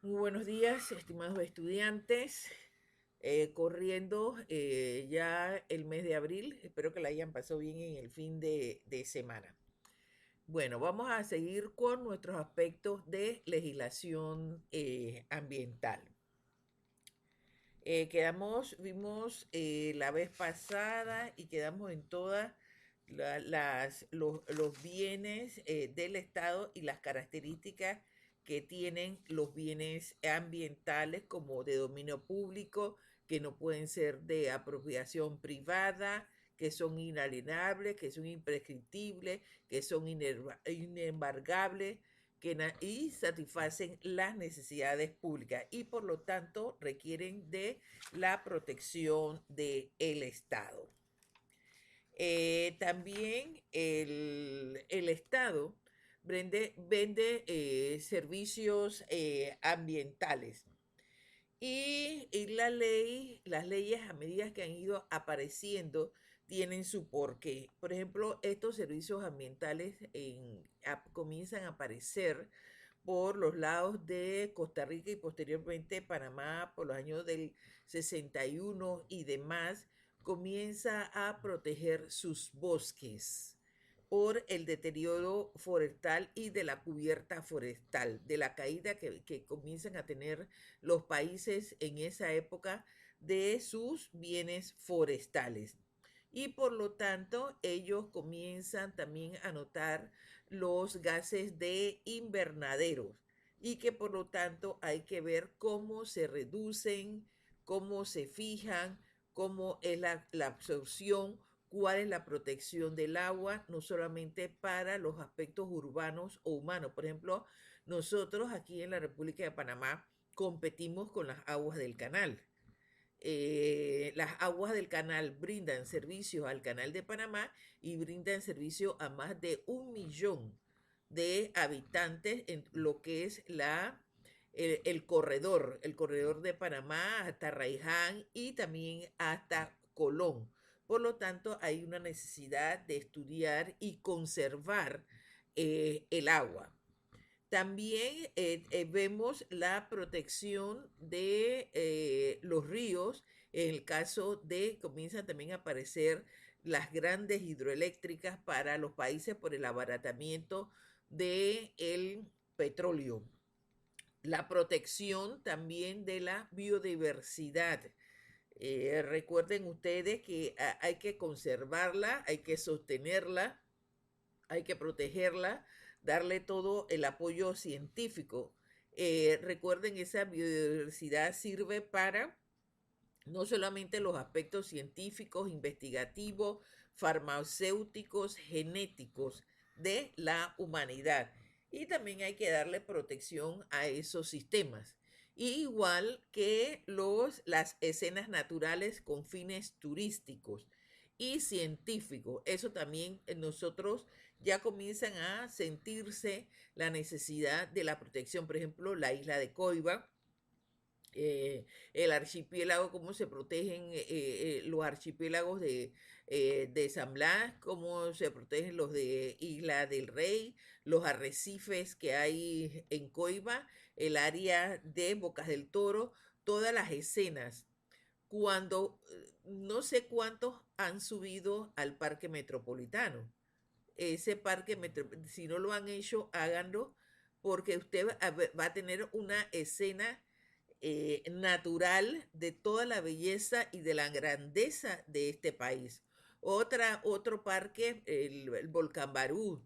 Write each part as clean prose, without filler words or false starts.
Muy buenos días, estimados estudiantes. Corriendo ya el mes de abril. Espero que la hayan pasado bien en el fin de semana. Bueno, vamos a seguir con nuestros aspectos de legislación ambiental. Vimos la vez pasada y quedamos en todas los bienes del Estado y las características que tienen los bienes ambientales como de dominio público, que no pueden ser de apropiación privada, que son inalienables, que son imprescriptibles, que son inembargables, y satisfacen las necesidades públicas y por lo tanto requieren de la protección del Estado. También el Estado vende servicios ambientales y las leyes a medida que han ido apareciendo tienen su porqué. Por ejemplo, estos servicios ambientales comienzan a aparecer por los lados de Costa Rica y posteriormente Panamá por los años del 61 y demás, comienza a proteger sus bosques por el deterioro forestal y de la cubierta forestal, de la caída que comienzan a tener los países en esa época de sus bienes forestales. Y por lo tanto, ellos comienzan también a notar los gases de invernadero y que por lo tanto hay que ver cómo se reducen, cómo se fijan, cómo es la absorción, cuál es la protección del agua, no solamente para los aspectos urbanos o humanos. Por ejemplo, nosotros aquí en la República de Panamá competimos con las aguas del canal. Las aguas del canal brindan servicios al canal de Panamá y brindan servicio a más de 1 millón de habitantes en lo que es el corredor de Panamá hasta Raiján y también hasta Colón. Por lo tanto, hay una necesidad de estudiar y conservar el agua. También vemos la protección de los ríos. En el caso de, comienzan también a aparecer las grandes hidroeléctricas para los países por el abaratamiento del petróleo. La protección también de la biodiversidad. Recuerden ustedes que hay que conservarla, hay que sostenerla, hay que protegerla, darle todo el apoyo científico. Recuerden, esa biodiversidad sirve para no solamente los aspectos científicos, investigativos, farmacéuticos, genéticos de la humanidad. Y también hay que darle protección a esos sistemas. Igual que las escenas naturales con fines turísticos y científicos. Eso también nosotros ya comienzan a sentirse la necesidad de la protección. Por ejemplo, la isla de Coiba, el archipiélago, cómo se protegen los archipiélagos de San Blas, cómo se protegen los de Isla del Rey, los arrecifes que hay en Coiba, el área de Bocas del Toro, todas las escenas. Cuando no sé cuántos han subido al parque metropolitano. Ese parque, si no lo han hecho, háganlo, porque usted va a tener una escena natural de toda la belleza y de la grandeza de este país. Otro parque, el Volcán Barú,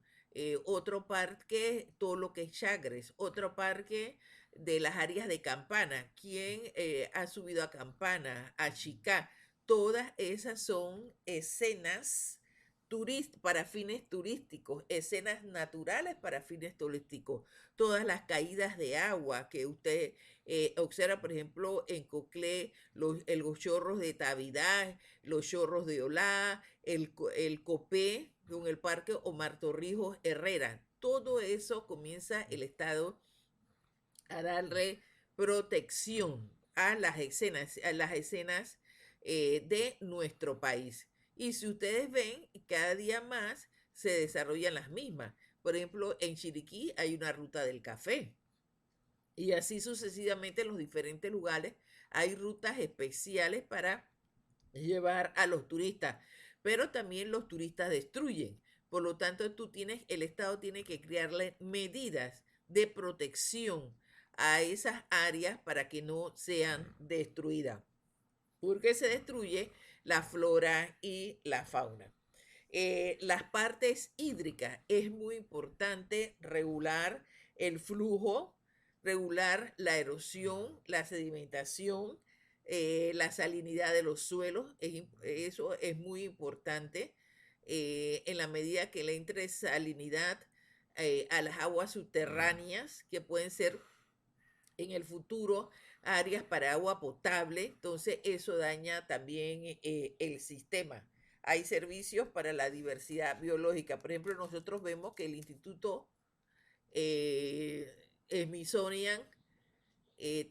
otro parque, todo lo que es Chagres, otro parque de las áreas de Campana. ¿Quién ha subido a Campana, a Chicá? Todas esas son escenas para fines turísticos, escenas naturales para fines turísticos, todas las caídas de agua que usted observa, por ejemplo, en Coclé, los chorros de Tavidad, los chorros de Olá, el Copé, con el Parque Omar Torrijos Herrera. Todo eso comienza el Estado a darle protección a las escenas de nuestro país. Y si ustedes ven, cada día más se desarrollan las mismas. Por ejemplo, en Chiriquí hay una ruta del café. Y así sucesivamente en los diferentes lugares hay rutas especiales para llevar a los turistas, pero también los turistas destruyen. Por lo tanto, el Estado tiene que crearle medidas de protección a esas áreas para que no sean destruidas, porque se destruye la flora y la fauna. Las partes hídricas es muy importante regular el flujo, regular la erosión, la sedimentación, la salinidad de los suelos. Eso es muy importante. En la medida que le entre salinidad a las aguas subterráneas, que pueden ser en el futuro áreas para agua potable, entonces eso daña también el sistema. Hay servicios para la diversidad biológica. Por ejemplo, nosotros vemos que el Instituto Smithsonian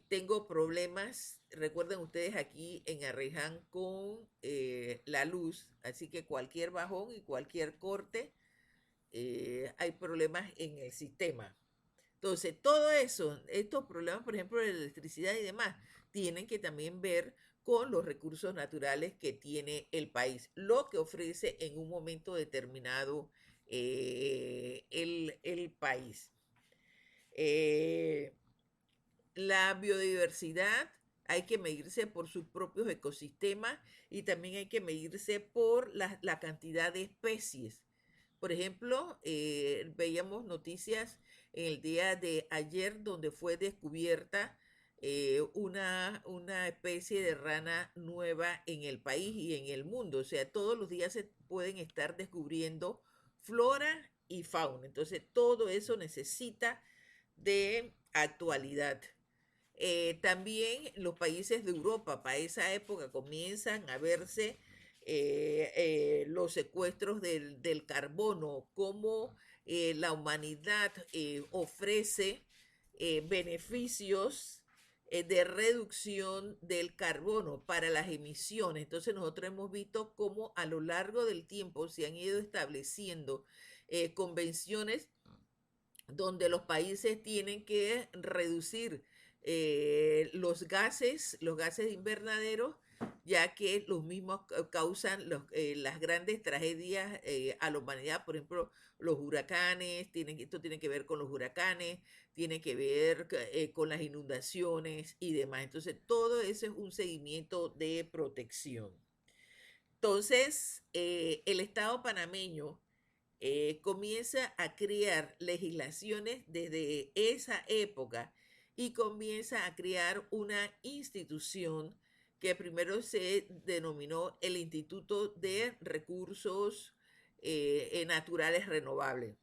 tengo problemas, recuerden ustedes aquí en Arreján con la luz, así que cualquier bajón y cualquier corte, hay problemas en el sistema. Entonces, todo eso, estos problemas, por ejemplo, de electricidad y demás, tienen que también ver con los recursos naturales que tiene el país, lo que ofrece en un momento determinado el país. Eh, la biodiversidad hay que medirse por sus propios ecosistemas y también hay que medirse por la cantidad de especies. Por ejemplo, veíamos noticias en el día de ayer donde fue descubierta una especie de rana nueva en el país y en el mundo. O sea, todos los días se pueden estar descubriendo flora y fauna. Entonces, todo eso necesita de actualidad. También los países de Europa, para esa época comienzan a verse los secuestros del carbono, cómo la humanidad ofrece beneficios de reducción del carbono para las emisiones. Entonces nosotros hemos visto cómo a lo largo del tiempo se han ido estableciendo convenciones donde los países tienen que reducir los gases de invernadero, ya que los mismos causan las grandes tragedias a la humanidad. Por ejemplo, los huracanes, esto tiene que ver con los huracanes, tiene que ver con las inundaciones y demás. Entonces, todo eso es un seguimiento de protección. Entonces, el Estado panameño comienza a crear legislaciones desde esa época y comienza a crear una institución que primero se denominó el Instituto de Recursos Naturales Renovables,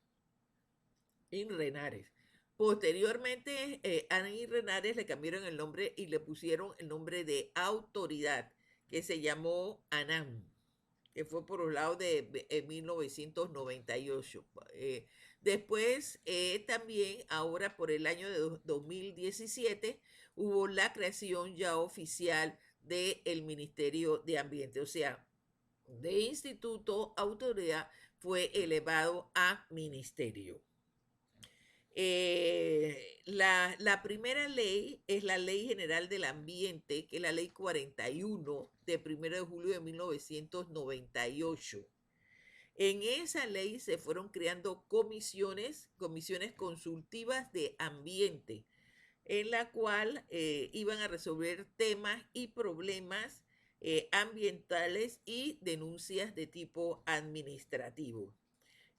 INRENARES. Posteriormente, a INRENARES le cambiaron el nombre y le pusieron el nombre de autoridad, que se llamó ANAM, que fue por los lados de 1998. Después, también, ahora por el año de 2017, hubo la creación ya oficial del Ministerio de Ambiente, o sea, de instituto, autoridad, fue elevado a ministerio. La primera ley es la Ley General del Ambiente, que es la Ley 41 de 1 de julio de 1998. En esa ley se fueron creando comisiones consultivas de ambiente, en la cual iban a resolver temas y problemas ambientales y denuncias de tipo administrativo.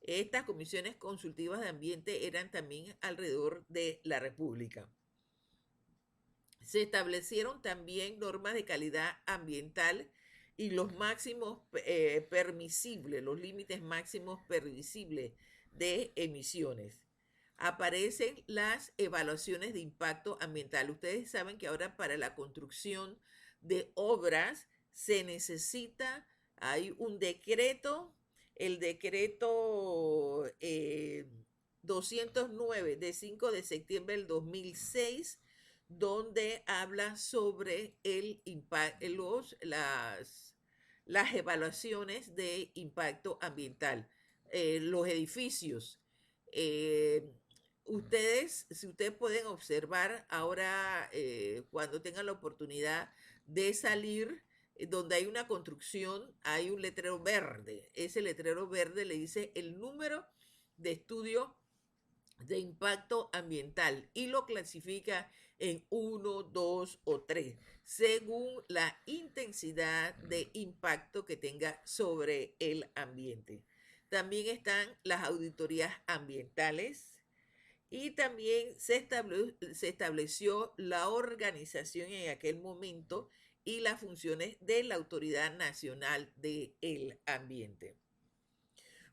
Estas comisiones consultivas de ambiente eran también alrededor de la República. Se establecieron también normas de calidad ambiental y los máximos permisibles, los límites máximos permisibles de emisiones. Aparecen las evaluaciones de impacto ambiental. Ustedes saben que ahora para la construcción de obras se necesita, hay un decreto, el decreto 209 de 5 de septiembre del 2006, donde habla sobre el las evaluaciones de impacto ambiental. Los edificios, si ustedes pueden observar ahora, cuando tengan la oportunidad de salir, donde hay una construcción, hay un letrero verde. Ese letrero verde le dice el número de estudio de impacto ambiental y lo clasifica en uno, 2 o 3, según la intensidad de impacto que tenga sobre el ambiente. También están las auditorías ambientales y también se estableció la organización en aquel momento y las funciones de la Autoridad Nacional del Ambiente.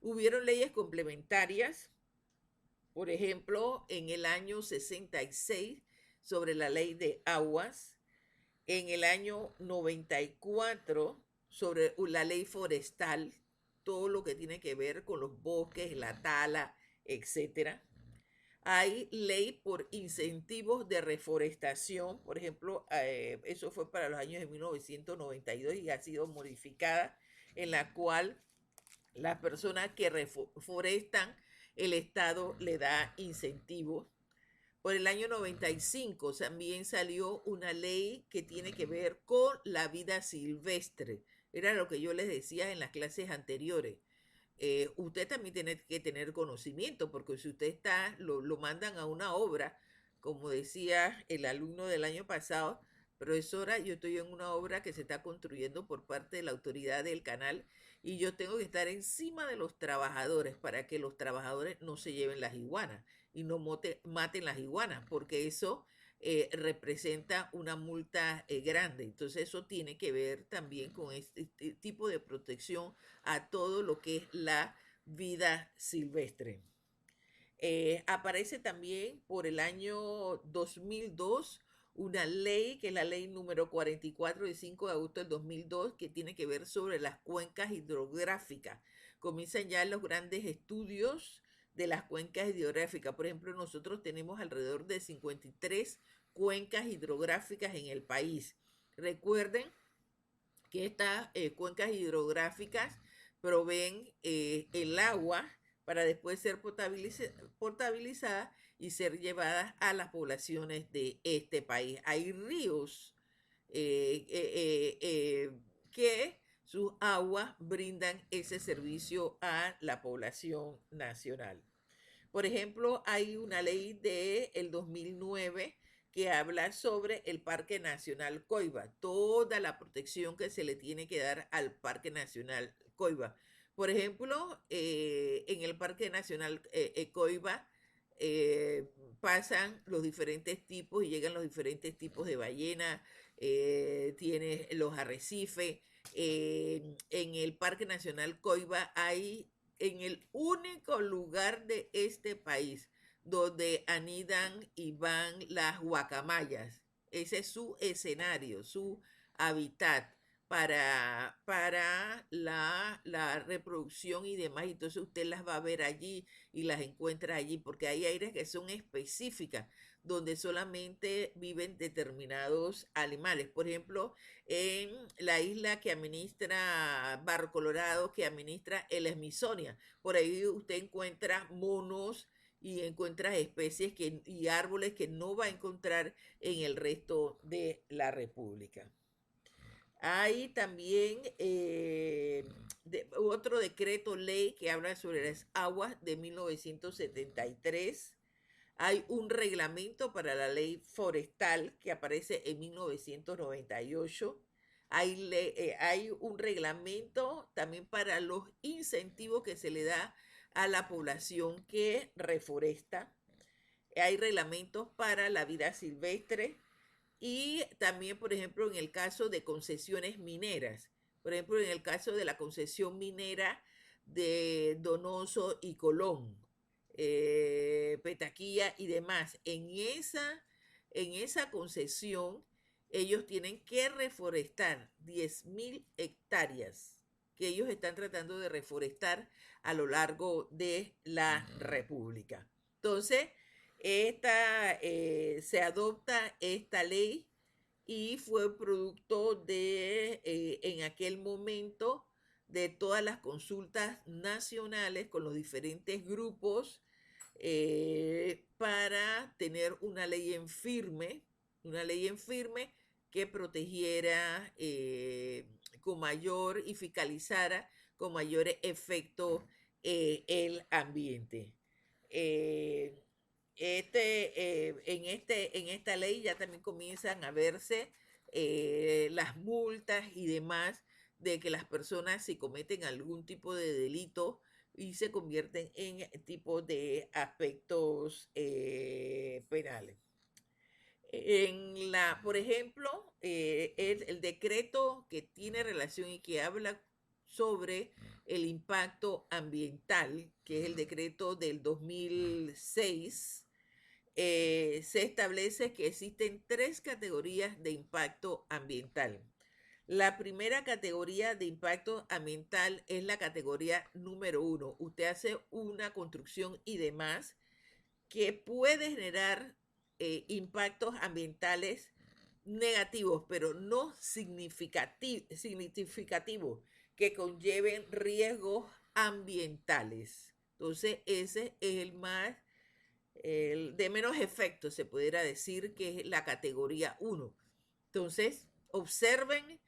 Hubieron leyes complementarias, por ejemplo, en el año 66 sobre la ley de aguas, en el año 94 sobre la ley forestal, todo lo que tiene que ver con los bosques, la tala, etcétera. Hay ley por incentivos de reforestación, por ejemplo, eso fue para los años de 1992 y ha sido modificada, en la cual las personas que reforestan, el Estado le da incentivos. Por el año 95 también salió una ley que tiene que ver con la vida silvestre. Era lo que yo les decía en las clases anteriores. Usted también tiene que tener conocimiento, porque si usted lo mandan a una obra, como decía el alumno del año pasado, profesora, yo estoy en una obra que se está construyendo por parte de la autoridad del canal y yo tengo que estar encima de los trabajadores para que los trabajadores no se lleven las iguanas y no maten las iguanas, porque eso representa una multa grande. Entonces eso tiene que ver también con este tipo de protección a todo lo que es la vida silvestre. Aparece también por el año 2002 una ley, que es la ley número 44 de 5 de agosto del 2002, que tiene que ver sobre las cuencas hidrográficas. Comienzan ya los grandes estudios de las cuencas hidrográficas. Por ejemplo, nosotros tenemos alrededor de 53 cuencas hidrográficas en el país. Recuerden que estas cuencas hidrográficas proveen el agua para después ser potabilizada y ser llevada a las poblaciones de este país. Hay ríos que sus aguas brindan ese servicio a la población nacional. Por ejemplo, hay una ley del 2009 que habla sobre el Parque Nacional Coiba, toda la protección que se le tiene que dar al Parque Nacional Coiba. Por ejemplo, en el Parque Nacional Coiba pasan los diferentes tipos y llegan los diferentes tipos de ballena, tiene los arrecifes. En el Parque Nacional Coiba hay en el único lugar de este país donde anidan y van las guacamayas. Ese es su escenario, su hábitat para la reproducción y demás. Entonces usted las va a ver allí y las encuentra allí, porque hay áreas que son específicas, donde solamente viven determinados animales. Por ejemplo, en la isla que administra Barro Colorado, que administra el Smithsonian, por ahí usted encuentra monos y encuentra especies y árboles que no va a encontrar en el resto de la República. Hay también otro decreto ley que habla sobre las aguas de 1973. Hay un reglamento para la ley forestal que aparece en 1998. Hay un reglamento también para los incentivos que se le da a la población que reforesta. Hay reglamentos para la vida silvestre y también, por ejemplo, en el caso de concesiones mineras. Por ejemplo, en el caso de la concesión minera de Donoso y Colón, Petaquilla y demás. En esa concesión, ellos tienen que reforestar 10.000 hectáreas que ellos están tratando de reforestar a lo largo de la República. Entonces, se adopta esta ley y fue producto de, en aquel momento, de todas las consultas nacionales con los diferentes grupos para tener una ley en firme que protegiera con mayor y fiscalizara con mayor efecto el ambiente. Eh, en esta ley ya también comienzan a verse las multas y demás de que las personas si cometen algún tipo de delito y se convierten en tipo de aspectos penales. Por ejemplo, el decreto que tiene relación y que habla sobre el impacto ambiental, que es el decreto del 2006, se establece que existen tres categorías de impacto ambiental. La primera categoría de impacto ambiental es la categoría número 1. Usted hace una construcción y demás que puede generar impactos ambientales negativos, pero no significativos, que conlleven riesgos ambientales. Entonces, ese es el de menos efecto, se pudiera decir que es la categoría 1. Entonces, observen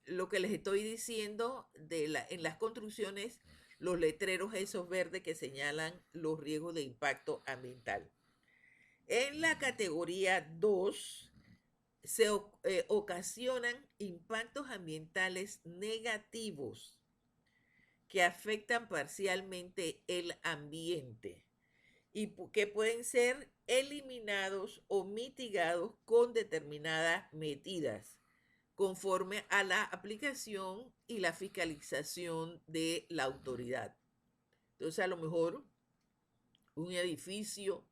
lo que les estoy diciendo en las construcciones, los letreros esos verdes que señalan los riesgos de impacto ambiental. En la categoría 2 se ocasionan impactos ambientales negativos que afectan parcialmente el ambiente y que pueden ser eliminados o mitigados con determinadas medidas conforme a la aplicación y la fiscalización de la autoridad. Entonces, a lo mejor un edificio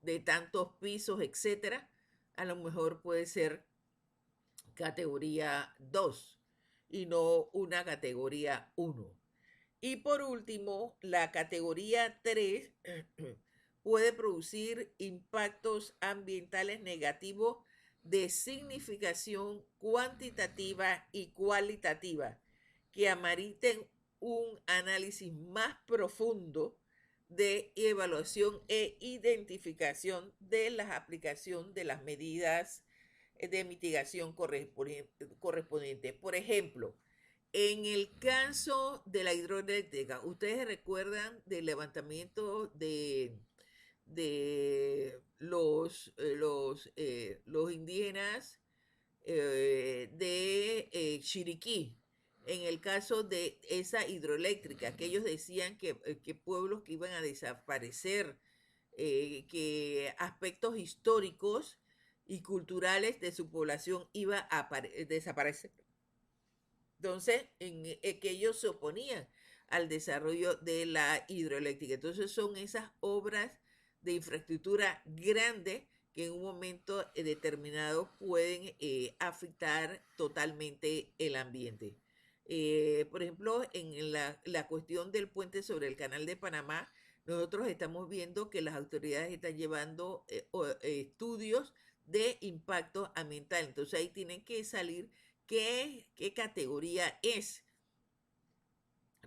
de tantos pisos, etcétera, a lo mejor puede ser categoría 2 y no una categoría 1. Y por último, la categoría 3 puede producir impactos ambientales negativos de significación cuantitativa y cualitativa que ameriten un análisis más profundo de evaluación e identificación de la aplicación de las medidas de mitigación correspondientes. Por ejemplo, en el caso de la hidroeléctrica, ustedes recuerdan del levantamiento de los indígenas de Chiriquí, en el caso de esa hidroeléctrica, que ellos decían que pueblos que iban a desaparecer, que aspectos históricos y culturales de su población iba a desaparecer. Entonces, que ellos se oponían al desarrollo de la hidroeléctrica. Entonces, son esas obras de infraestructura grande que en un momento determinado pueden afectar totalmente el ambiente. Por ejemplo, en la cuestión del puente sobre el Canal de Panamá, nosotros estamos viendo que las autoridades están llevando estudios de impacto ambiental. Entonces ahí tienen que salir qué categoría es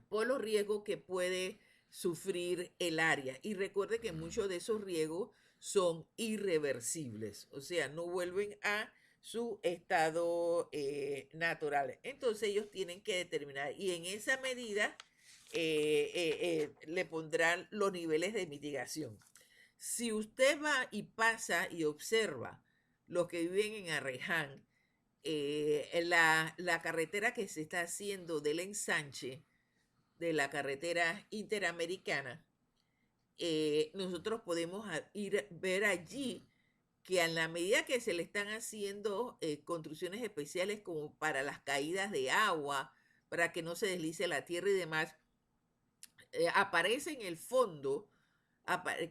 por los riesgos que puede sufrir el área. Y recuerde que muchos de esos riesgos son irreversibles, o sea, no vuelven a su estado natural. Entonces ellos tienen que determinar y en esa medida le pondrán los niveles de mitigación. Si usted va y pasa y observa los que viven en Arreján, la carretera que se está haciendo del ensanche de la carretera interamericana, nosotros podemos ver allí que a la medida que se le están haciendo construcciones especiales como para las caídas de agua, para que no se deslice la tierra y demás, aparece en el fondo,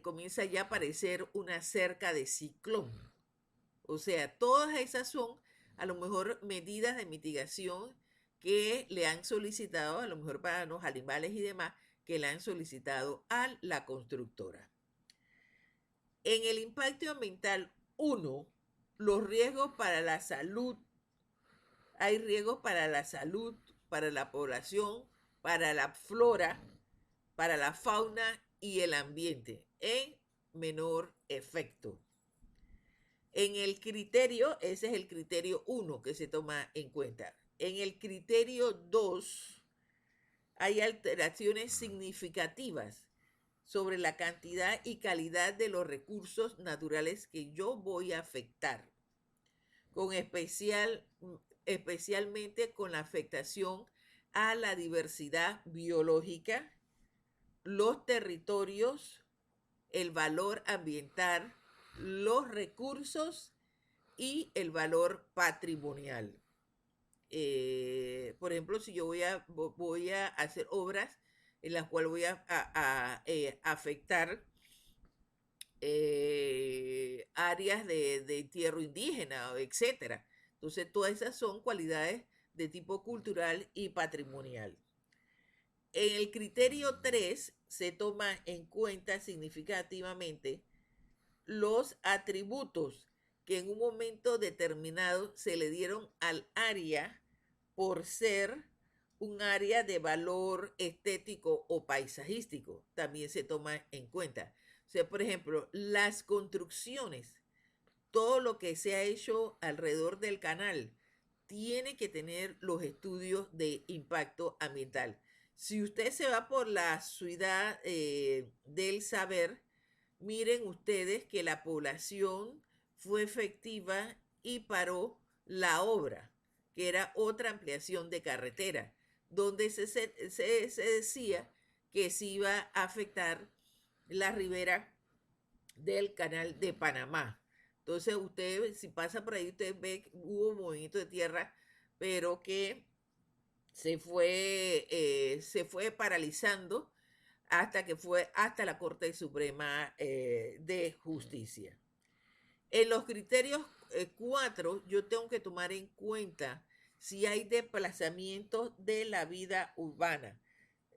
comienza ya a aparecer una cerca de ciclón. O sea, todas esas son a lo mejor medidas de mitigación que le han solicitado, a lo mejor para los animales y demás, que le han solicitado a la constructora. En el impacto ambiental 1, los riesgos para la salud, hay riesgos para la salud, para la población, para la flora, para la fauna y el ambiente en menor efecto. En el criterio, ese es el criterio 1 que se toma en cuenta. En el criterio 2 hay alteraciones significativas sobre la cantidad y calidad de los recursos naturales que yo voy a afectar, con especialmente con la afectación a la diversidad biológica, los territorios, el valor ambiental, los recursos y el valor patrimonial. Por ejemplo, si yo voy a hacer obras en las cuales voy a afectar áreas de tierra indígena, etcétera. Entonces, todas esas son cualidades de tipo cultural y patrimonial. En el criterio 3 se toma en cuenta significativamente los atributos que en un momento determinado se le dieron al área por ser un área de valor estético o paisajístico. También se toma en cuenta. O sea, por ejemplo, las construcciones, todo lo que se ha hecho alrededor del canal, tiene que tener los estudios de impacto ambiental. Si usted se va por la ciudad del saber, miren ustedes que la población fue efectiva y paró la obra, que era otra ampliación de carretera, donde se decía que se iba a afectar la ribera del canal de Panamá. Entonces usted, si pasa por ahí, usted ve que hubo movimiento de tierra, pero que se fue paralizando hasta que fue hasta la Corte Suprema de Justicia. En los criterios 4, yo tengo que tomar en cuenta si hay desplazamientos de la vida urbana,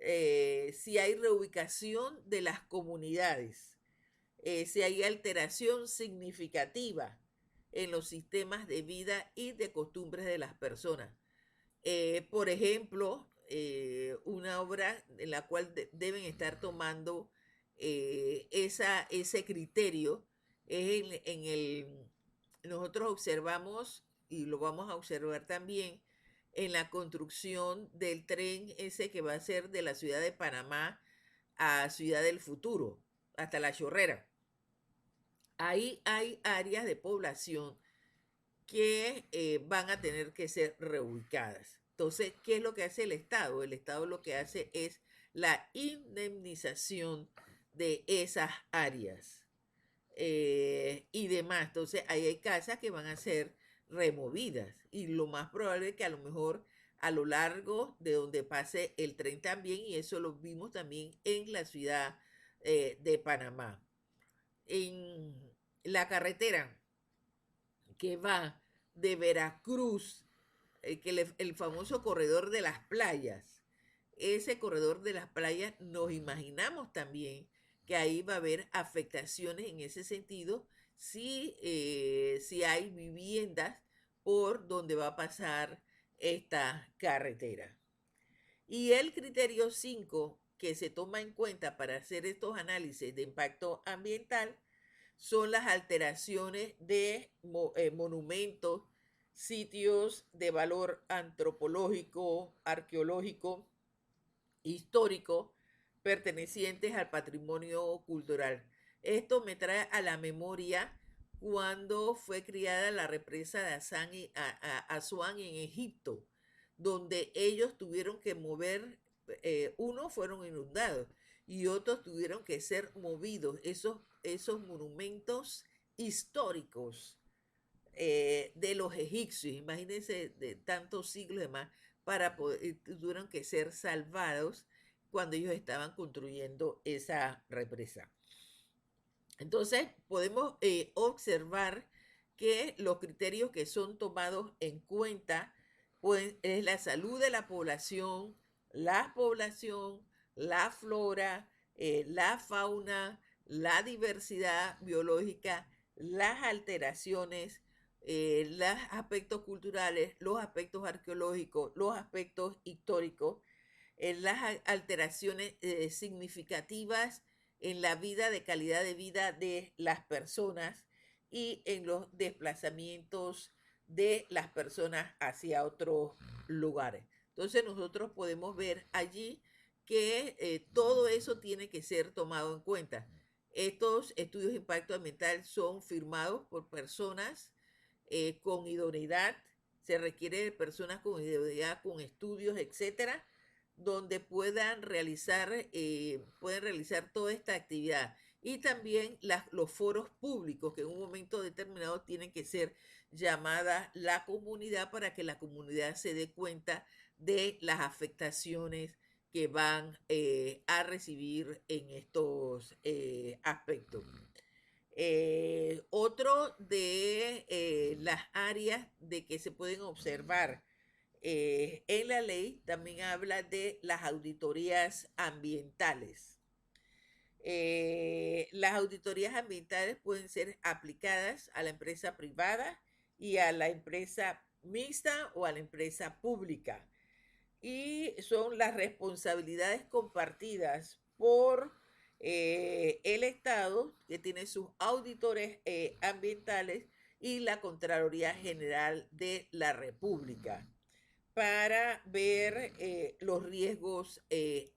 si hay reubicación de las comunidades, si hay alteración significativa en los sistemas de vida y de costumbres de las personas. Por ejemplo, una obra en la cual deben estar tomando ese criterio es nosotros observamos y lo vamos a observar también en la construcción del tren ese que va a ser de la ciudad de Panamá a Ciudad del Futuro, hasta La Chorrera. Ahí hay áreas de población que van a tener que ser reubicadas. Entonces, ¿qué es lo que hace el Estado? El Estado lo que hace es la indemnización de esas áreas y demás. Entonces, ahí hay casas que van a ser removidas y lo más probable es que a lo mejor a lo largo de donde pase el tren también, y eso lo vimos también en la ciudad de Panamá. En la carretera que va de Veracruz, el famoso corredor de las playas. Ese corredor de las playas nos imaginamos también que ahí va a haber afectaciones en ese sentido si hay viviendas por donde va a pasar esta carretera. Y el criterio 5 que se toma en cuenta para hacer estos análisis de impacto ambiental son las alteraciones de monumentos, sitios de valor antropológico, arqueológico, histórico, pertenecientes al patrimonio cultural. Esto me trae a la memoria cuando fue creada la represa de Asuán en Egipto, donde ellos tuvieron que mover, unos fueron inundados y otros tuvieron que ser movidos, esos monumentos históricos de los egipcios, imagínense de tantos siglos de más, tuvieron que ser salvados cuando ellos estaban construyendo esa represa. Entonces podemos observar que los criterios que son tomados en cuenta pues, es la salud de la población, la flora, la fauna, la diversidad biológica, las alteraciones, los aspectos culturales, los aspectos arqueológicos, los aspectos históricos, las alteraciones significativas en la vida de calidad de vida de las personas y en los desplazamientos de las personas hacia otros lugares. Entonces nosotros podemos ver allí que todo eso tiene que ser tomado en cuenta. Estos estudios de impacto ambiental son firmados por personas con idoneidad. Se requiere de personas con idoneidad, con estudios, etcétera, donde pueden realizar toda esta actividad. Y también los foros públicos que en un momento determinado tienen que ser llamada la comunidad para que la comunidad se dé cuenta de las afectaciones que van a recibir en estos aspectos. Otro de las áreas de que se pueden observar en la ley también habla de las auditorías ambientales. Las auditorías ambientales pueden ser aplicadas a la empresa privada y a la empresa mixta o a la empresa pública. Y son las responsabilidades compartidas por el Estado, que tiene sus auditores ambientales, y la Contraloría General de la República para ver los riesgos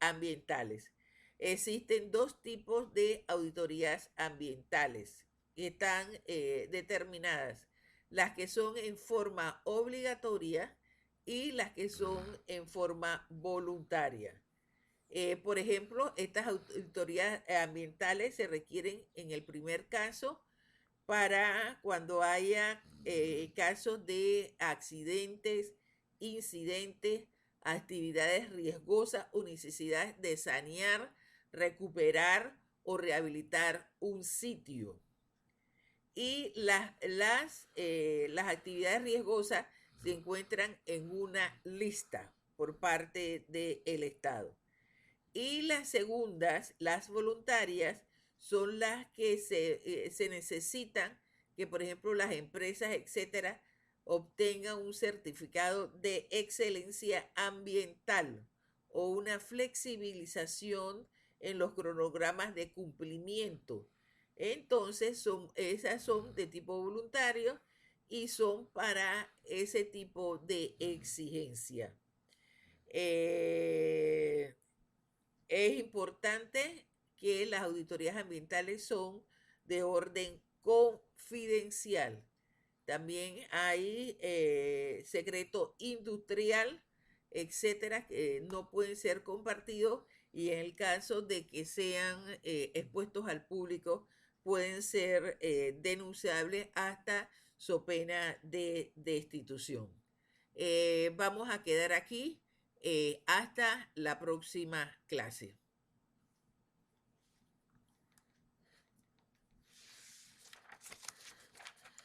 ambientales. Existen dos tipos de auditorías ambientales que están determinadas, las que son en forma obligatoria y las que son en forma voluntaria. Por ejemplo, estas auditorías ambientales se requieren en el primer caso para cuando haya casos de accidentes, incidentes, actividades riesgosas o necesidades de sanear, recuperar o rehabilitar un sitio. Y las actividades riesgosas se encuentran en una lista por parte del Estado. Y las segundas, las voluntarias, son las que se necesitan que, por ejemplo, las empresas, etcétera, obtengan un certificado de excelencia ambiental o una flexibilización en los cronogramas de cumplimiento. Entonces, esas son de tipo voluntario y son para ese tipo de exigencia. Es importante que las auditorías ambientales son de orden confidencial. También hay secreto industrial, etcétera, que no pueden ser compartidos, y en el caso de que sean expuestos al público pueden ser denunciables hasta so pena de destitución. Vamos a quedar aquí hasta la próxima clase.